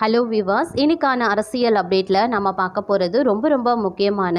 Hello விவாஸ், இன்னைக்கான அரசியல் அப்டேட்டில் நம்ம பார்க்க போகிறது ரொம்ப முக்கியமான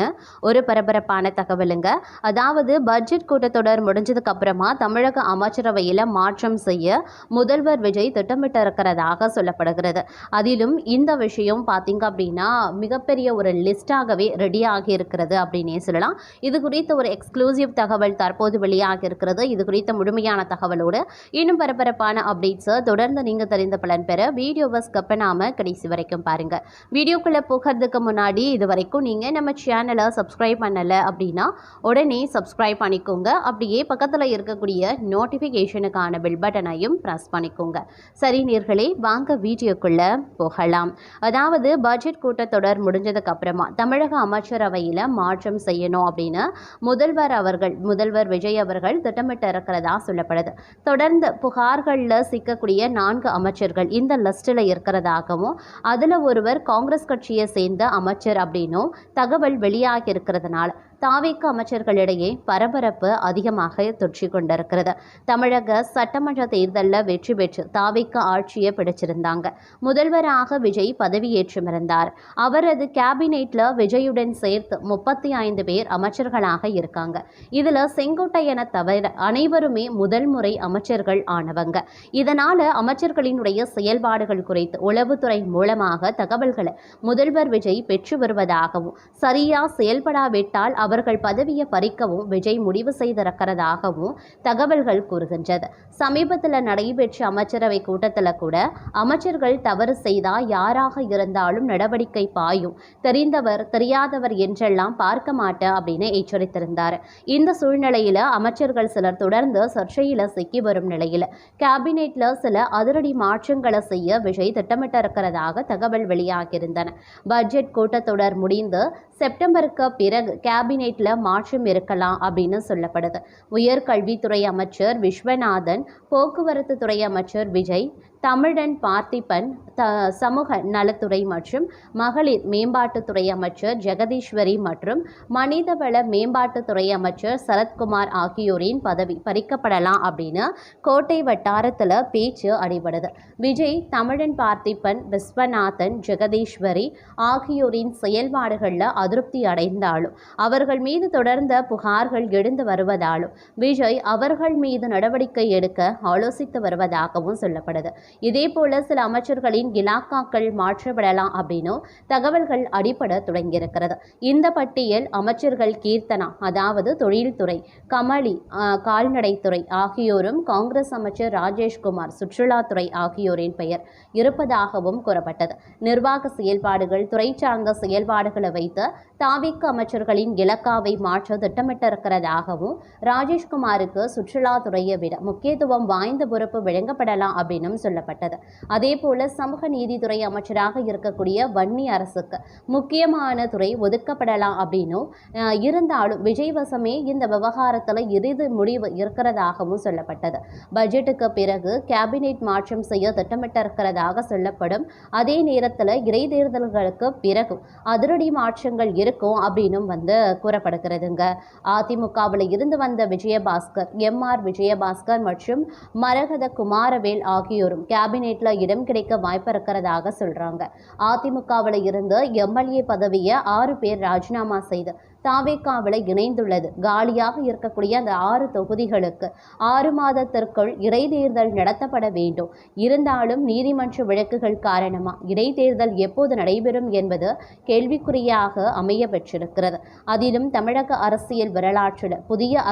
ஒரு பரபரப்பான தகவலுங்க. அதாவது பட்ஜெட் கூட்டத்தொடர் முடிஞ்சதுக்கு அப்புறமா தமிழக அமைச்சரவையில் மாற்றம் செய்ய முதல்வர் விஜய் திட்டமிட்டு இருக்கிறதாக சொல்லப்படுகிறது. அதிலும் இந்த விஷயம் பார்த்தீங்க அப்படின்னா மிகப்பெரிய ஒரு லிஸ்டாகவே ரெடி ஆகி இருக்கிறது அப்படின்னே சொல்லலாம். இது குறித்த ஒரு எக்ஸ்க்ளூசிவ் தகவல் தற்போது வெளியாகி இருக்கிறது. இது குறித்த முழுமையான தகவலோடு இன்னும் பரபரப்பான அப்டேட்ஸை தொடர்ந்து நீங்கள் தெரிந்த பலன் பெற வீடியோவை ஸ்கிப் பண்ணாமல் கடைசி வரைக்கும் பாருங்க. வீடியோக்குள்ள போகிறதுக்கு முன்னாடி இது வரைக்கும் நீங்க நம்ம சேனலை சப்ஸ்கிரைப் பண்ணல அப்படின்னா உடனே சப்ஸ்கிரைப் பண்ணிக்கோங்க. அப்படியே பக்கத்துல இருக்கக்கூடிய நோட்டிபிகேஷனுக்கான பெல் பட்டனையும் பிரஸ் பண்ணிக்கோங்க. சரி நேர்களே, வாங்க வீடியோக்குள்ள போகலாம். அதாவது பட்ஜெட் கூட்டத்தொடர் முடிஞ்சதுக்கு அப்புறமா தமிழக அமைச்சரவையில் மாற்றம் செய்யணும் அப்படின்னு முதல்வர் விஜய் அவர்கள் திட்டமிட்டு இருக்கிறதா சொல்லப்படுது. தொடர்ந்து புகார்களில் சிக்கக்கூடிய 4 அமைச்சர்கள் இந்த லிஸ்டில் இருக்கிறதாகவும் அதுல ஒருவர் காங்கிரஸ் கட்சியை சேர்ந்த அமைச்சர் அப்படின்னும் தகவல் வெளியாகி இருக்கிறதுனால தாவேக அமைச்சர்களிடையே பரபரப்பு அதிகமாக தொற்றி கொண்டிருக்கிறது. தமிழக சட்டமன்ற தேர்தலில் வெற்றி பெற்று தாவேக ஆட்சியை பிடிச்சிருந்தாங்க. முதல்வராக விஜய் பதவியேற்றுமிருந்தார். அவரது கேபினெட்ல விஜயுடன் சேர்த்து 35 பேர் அமைச்சர்களாக இருக்காங்க. இதுல செங்கோட்டையனை தவிர அனைவருமே முதல் முறை அமைச்சர்கள் ஆனவங்க. இதனால அமைச்சர்களினுடைய செயல்பாடுகள் குறித்து உளவுத்துறை மூலமாக தகவல்களை முதல்வர் விஜய் பெற்று வருவதாகவும் சரியா செயல்படாவிட்டால் அவர்கள் பதவியை பறிக்கவும் விஜய் முடிவு செய்திருக்கிறதாகவும் தகவல்கள் கூறுகின்றது. சமீபத்தில் நடைபெற்ற அமைச்சரவை கூட்டத்தில் கூட அமைச்சர்கள் தவறு செய்தால் யாராக இருந்தாலும் நடவடிக்கை பாயும், தெரிந்தவர் தெரியாதவர் என்றெல்லாம் பார்க்க மாட்டேன் அப்படின்னு எச்சரித்திருந்தார். இந்த சூழ்நிலையில அமைச்சர்கள் சிலர் தொடர்ந்து சர்ச்சையில சிக்கி வரும் நிலையில் கேபினெட்ல சில அதிரடி மாற்றங்களை செய்ய விஜய் திட்டமிட்டிருக்கிறதாக தகவல் வெளியாகியிருந்தன. பட்ஜெட் கூட்டத்தொடர் முடிந்து செப்டம்பருக்கு பிறகு கேபினெட்ல மாற்றம் இருக்கலாம் அப்படின்னு சொல்லப்படுது. உயர்கல்வித்துறை அமைச்சர் விஸ்வநாதன், போக்குவரத்து துறை அமைச்சர் விஜய், தமிழன் பார்த்திபன், சமூக நலத்துறை மற்றும் மகளிர் மேம்பாட்டுத்துறை அமைச்சர் ஜெகதீஸ்வரி மற்றும் மனிதவள மேம்பாட்டுத்துறை அமைச்சர் சரத்குமார் ஆகியோரின் பதவி பறிக்கப்படலாம் அப்படின்னு கோட்டை வட்டாரத்தில் பேச்சு அடிபடுது. விஜய், தமிழன் பார்த்திபன், விஸ்வநாதன், ஜெகதீஸ்வரி ஆகியோரின் செயல்பாடுகளில் அதிருப்தி அடைந்தாலும் அவர்கள் மீது தொடர்ந்த புகார்கள் எழுந்து வருவதாலும் விஜய் அவர்கள் மீது நடவடிக்கை எடுக்க ஆலோசித்து வருவதாகவும் சொல்லப்படுது. இதே போல சில அமைச்சர்களின் இலாக்காக்கள் மாற்றப்படலாம் அப்படின்னும் தகவல்கள் அடிபட தொடங்கியிருக்கிறது. இந்த பட்டியல் அமைச்சர்கள் கீர்த்தனா, அதாவது தொழில்துறை, கமலி, கால்நடைத்துறை ஆகியோரும் காங்கிரஸ் அமைச்சர் ராஜேஷ்குமார், சுற்றுலாத்துறை ஆகியோரின் பெயர் இருப்பதாகவும் கூறப்பட்டது. நிர்வாக செயல்பாடுகள், துறை சார்ந்த செயல்பாடுகளை வைத்து தாவேக அமைச்சர்களின் இலக்காவை மாற்ற திட்டமிட்டிருக்கிறதாகவும் ராஜேஷ்குமாருக்கு சுற்றுலாத்துறையை விட முக்கியத்துவம் வாய்ந்த பொறுப்பு வழங்கப்படலாம் அப்படின்னும் சொல்லப்பட்டது. அதே போல சமூக நீதித்துறை அமைச்சராக இருக்கக்கூடிய வன்னி அரசுக்கு முக்கியமான துறை ஒதுக்கப்படலாம் அப்படின்னும் இருந்தாலும் விஜய் வசமே இந்த விவகாரத்தில் இறுதி முடிவு இருக்கிறதாகவும் சொல்லப்பட்டது. பட்ஜெட்டுக்கு பிறகு கேபினெட் மாற்றம் செய்ய திட்டமிட்டிருக்கிறதாக சொல்லப்படும். அதே நேரத்தில் இடைத்தேர்தல்களுக்கு பிறகு அதிரடி மாற்றங்கள் இருக்கும் அப்படின்னும் கூறப்படுகிறதுங்க. அதிமுகவில் இருந்து வந்த விஜயபாஸ்கர், எம்ஆர் விஜயபாஸ்கர் மற்றும் மரகத குமாரவேல் ஆகியோரும் கேபினெட்ல இடம் கிடைக்க வாய்ப்பு இருக்கிறதாக சொல்றாங்க. அதிமுகவில் இருந்து எம்எல்ஏ பதவியை 6 பேர் ராஜினாமா செய்து தாவேகாவில் இணைந்துள்ளது. காலியாக இருக்கக்கூடிய அந்த 6 தொகுதிகளுக்கு 6 மாதத்திற்குள் இடைத்தேர்தல் நடத்தப்பட வேண்டும். இருந்தாலும் நீதிமன்ற வழக்குகள் காரணமா இடைத்தேர்தல் எப்போது நடைபெறும் என்பது கேள்விக்குறியாக அமைய பெற்றிருக்கிறது. அதிலும் தமிழக அரசியல் வரலாற்றில் புதிய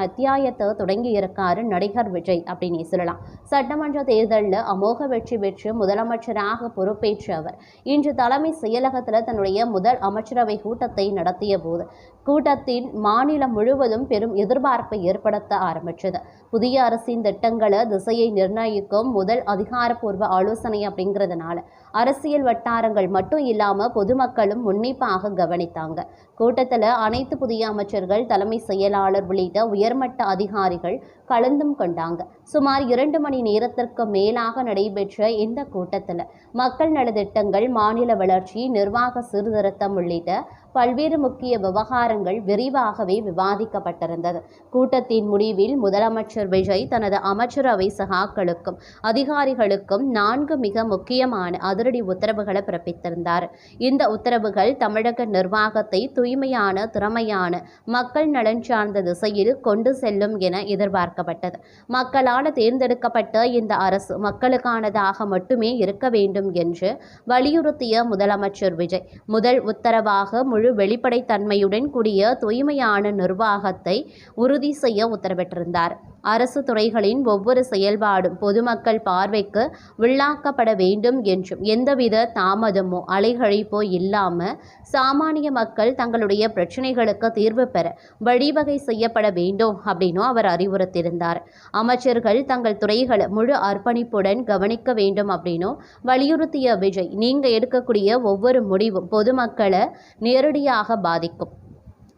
அத்தியாயத்தை தொடங்கி இருக்காரு நடிகர் விஜய் அப்படின்னு சொல்லலாம். சட்டமன்ற தேர்தலில் அமோக வெற்றி பெற்று முதலமைச்சராக பொறுப்பேற்ற அவர் இன்று தலைமை செயலகத்தில் தன்னுடைய முதல் அமைச்சரவை கூட்டத்தை நடத்திய போது கூட்டத்தின் மாநிலம் முழுவதும் பெரும் எதிர்பார்ப்பை ஏற்படுத்த ஆரம்பித்தது. புதிய அரசின் திட்டங்களை திசையை நிர்ணயிக்கும் முதல் அதிகாரப்பூர்வ ஆலோசனை அப்படிங்கிறதுனால அரசியல் வட்டாரங்கள் மட்டும் இல்லாம பொதுமக்களும் உன்னிப்பாக கவனித்தாங்க. கூட்டத்தில் அனைத்து புதிய அமைச்சர்கள், தலைமை செயலாளர் உள்ளிட்ட உயர்மட்ட அதிகாரிகள் கலந்தும் கொண்டாங்க. சுமார் 2 மணி நேரத்திற்கு மேலாக நடைபெற்ற இந்த கூட்டத்தில் மக்கள் நலத்திட்டங்கள், மாநில வளர்ச்சி, நிர்வாக சீர்திருத்தம் உள்ளிட்ட பல்வேறு முக்கிய விவகாரங்கள் விரிவாகவே விவாதிக்கப்பட்டிருந்தது. கூட்டத்தின் முடிவில் முதலமைச்சர் விஜய் தனது அமைச்சரவை சகாக்களுக்கும் அதிகாரிகளுக்கும் 4 மிக முக்கியமான அதிரடி உத்தரவுகளை பிறப்பித்திருந்தார். இந்த உத்தரவுகள் தமிழக நிர்வாகத்தை தூய்மையான, திறமையான, மக்கள் நலன் சார்ந்த திசையில் கொண்டு செல்லும் என எதிர்பார்க்கப்பட்டது. மக்களால் தேர்ந்தெடுக்கப்பட்ட இந்த அரசு மக்களுக்கானதாக மட்டுமே இருக்க வேண்டும் என்று வலியுறுத்திய முதலமைச்சர் விஜய் முதல் உத்தரவாக முழு வெளிப்படைத்தன்மையுடன் கூடிய தூய்மையான நிர்வாகத்தை உறுதி செய்ய உத்தரவிட்டிருந்தார். அரசு துறைகளின் ஒவ்வொரு செயல்பாடும் பொதுமக்கள் பார்வைக்கு உள்ளாக்கப்பட வேண்டும் என்றும் எந்தவித தாமதமோ அலைகழிப்போ இல்லாமல் சாமானிய மக்கள் தங்களுடைய பிரச்சனைகளுக்கு தீர்வு பெற வழிவகை செய்யப்பட வேண்டும் அப்படின்னும் அவர் அறிவுறுத்தியிருந்தார். அமைச்சர்கள் தங்கள் துறைகளை முழு அர்ப்பணிப்புடன் கவனிக்க வேண்டும் அப்படின்னும் வலியுறுத்திய விஜய், நீங்க எடுக்கக்கூடிய ஒவ்வொரு முடிவும் பொதுமக்களை நேரடியாக பாதிக்கும்,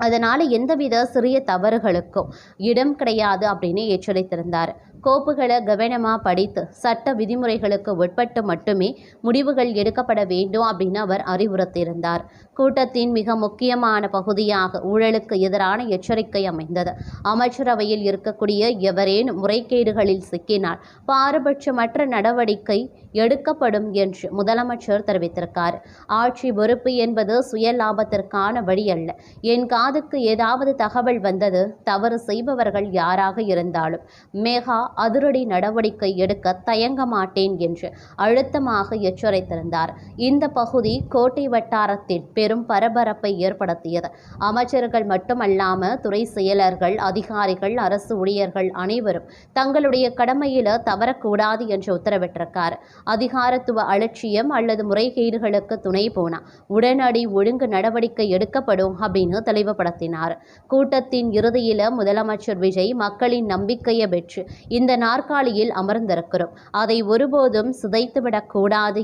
அதனால் எந்தவித சிறிய தவறுகளுக்கும் இடம் கிடையாது அப்படின்னு எச்சரித்திருந்தார். கோப்புகளை கவனமாக படித்து சட்ட விதிமுறைகளுக்கு உட்பட்டு மட்டுமே முடிவுகள் எடுக்கப்பட வேண்டும் அப்படின்னு அவர் அறிவுறுத்தியிருந்தார். கூட்டத்தின் மிக முக்கியமான பகுதியாக ஊழலுக்கு எதிரான எச்சரிக்கை அமைந்தது. அமைச்சரவையில் இருக்கக்கூடிய எவரேனும் முறைகேடுகளில் சிக்கினால் பாரபட்சமற்ற நடவடிக்கை எடுக்கப்படும் என்று முதலமைச்சர் தெரிவித்திருக்கார். ஆட்சி பொறுப்பு என்பது சுய லாபத்திற்கான வழி அல்ல. என் காதுக்கு ஏதாவது தகவல் வந்தது, தவறு செய்பவர்கள் யாராக இருந்தாலும் மேகா அதிரடி நடவடிக்கை எடுக்க தயங்க மாட்டேன் என்று அழுத்தமாக எச்சரித்திருந்தார். இந்த பகுதி கோட்டை வட்டாரத்தில் பெரும் பரபரப்பை ஏற்படுத்தியது. அமைச்சர்கள் மட்டுமல்லாமல் துறை செயலர்கள், அதிகாரிகள், அரசு ஊழியர்கள் அனைவரும் தங்களுடைய கடமையில தவறக்கூடாது என்று உத்தரவிட்டிருக்கார். அதிகாரத்துவ அலட்சியம் அல்லது முறைகேடுகளுக்கு துணை போனா உடனடி ஒழுங்கு நடவடிக்கை எடுக்கப்படும் அப்படின்னு தெளிவுபடுத்தினார். கூட்டத்தின் இறுதியில முதலமைச்சர் விஜய், மக்களின் நம்பிக்கையை பெற்று இந்த நாற்காலியில் அமர்ந்திருக்கிறோம், அதை ஒருபோதும் சிதைத்துவிடக்கூடாது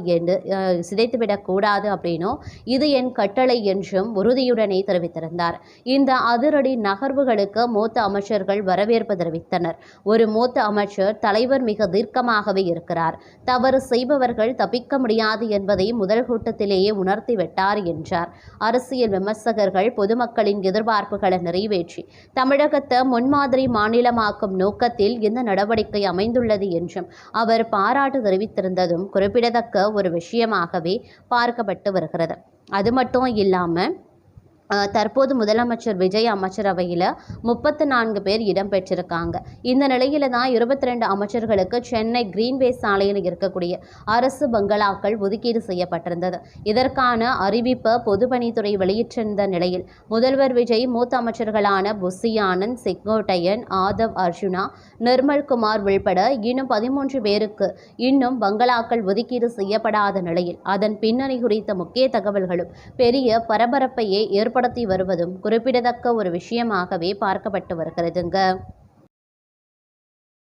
அப்படின்னும் இது என் கட்டளை என்றும் உறுதியுடனே தெரிவித்திருந்தார். இந்த அதிரடி நகர்வுகளுக்கு மூத்த அமைச்சர்கள் வரவேற்பு தெரிவித்தனர். ஒரு மூத்த அமைச்சர், தலைவர் மிக தீர்க்கமாகவே இருக்கிறார், தவறு செய்பவர்கள் தப்பிக்க முடியாது என்பதை முதல் கூட்டத்திலேயே உணர்த்திவிட்டார் என்றார். அரசியல் விமர்சகர்கள் பொதுமக்களின் எதிர்பார்ப்புகளை நிறைவேற்றி தமிழகத்தை முன்மாதிரி மாநிலமாக்கும் நோக்கத்தில் இந்த நடவடிக்கை அமைந்துள்ளது என்றும் அவர் பாராட்டு தெரிவித்திருந்ததும் குறிப்பிடத்தக்க ஒரு விஷயமாகவே பார்க்கப்பட்டு வருகிறது. அது மட்டும் இல்லாமல் தற்போது முதலமைச்சர் விஜய் அமைச்சரவையில் 34 பேர் இடம்பெற்றிருக்காங்க. இந்த நிலையில தான் 22 அமைச்சர்களுக்கு சென்னை கிரீன்வே சாலையில் இருக்கக்கூடிய அரசு பங்களாக்கள் ஒதுக்கீடு செய்யப்பட்டிருந்தது. இதற்கான அறிவிப்பை பொதுப்பணித்துறை வெளியிட்டிருந்த நிலையில் முதல்வர் விஜய் மூத்த அமைச்சர்களான புசி ஆனந்த், செங்கோட்டையன், ஆதவ் அர்ஜுனா, நிர்மல்குமார் உள்பட இன்னும் 13 பேருக்கு இன்னும் பங்களாக்கள் ஒதுக்கீடு செய்யப்படாத நிலையில் அதன் பின்னணி குறித்த முக்கிய தகவல்களும் பெரிய பரபரப்பையே ஏற்படுத்தி வருவதும் குறிப்பிடத்தக்க ஒரு விஷயமாகவே பார்க்கப்பட்டு வருகிறதுங்க.